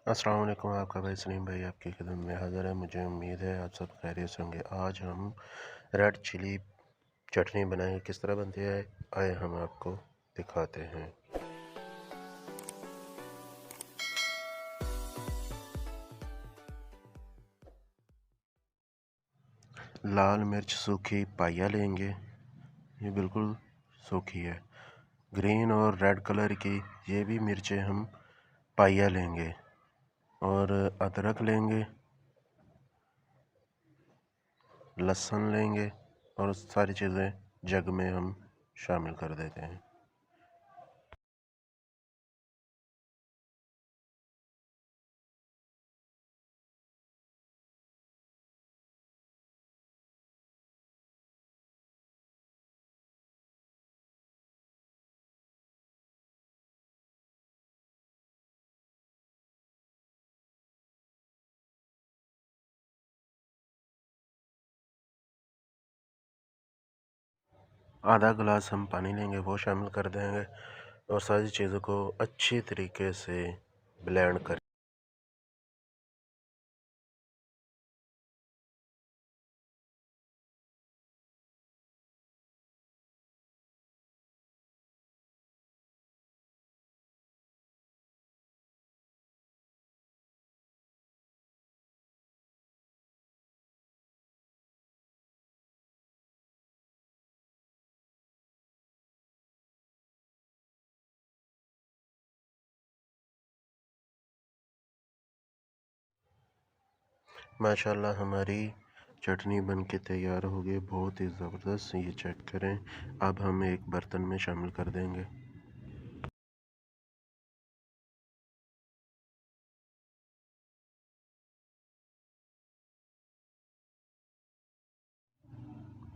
अस्सलाम वालेकुम। आपका भाई सलीम भाई आपकी खिदमत में हाज़िर है। मुझे उम्मीद है आप सब खैरियत से होंगे। आज हम रेड चिली चटनी बनाएंगे। किस तरह बनती है आए हम आपको दिखाते हैं। लाल मिर्च सूखी पाइया लेंगे, ये बिल्कुल सूखी है। ग्रीन और रेड कलर की ये भी मिर्चें हम पाइया लेंगे। और अदरक लेंगे, लहसुन लेंगे और सारी चीज़ें जग में हम शामिल कर देते हैं। आधा गिलास हम पानी लेंगे, वो शामिल कर देंगे और सारी चीज़ों को अच्छी तरीके से ब्लेंड कर माशाल्लाह हमारी चटनी बन के तैयार हो गई, बहुत ही ज़बरदस्त। ये चेक करें। अब हम एक बर्तन में शामिल कर देंगे।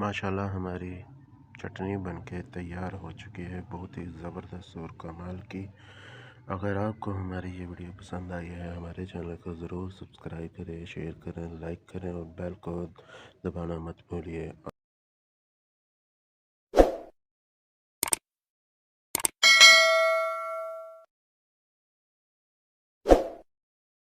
माशाल्लाह हमारी चटनी बन के तैयार हो चुकी है, बहुत ही ज़बरदस्त और कमाल की। अगर आपको हमारी ये वीडियो पसंद आई है, हमारे चैनल को ज़रूर सब्सक्राइब करें, शेयर करें, लाइक करें और बेल को दबाना मत भूलिए।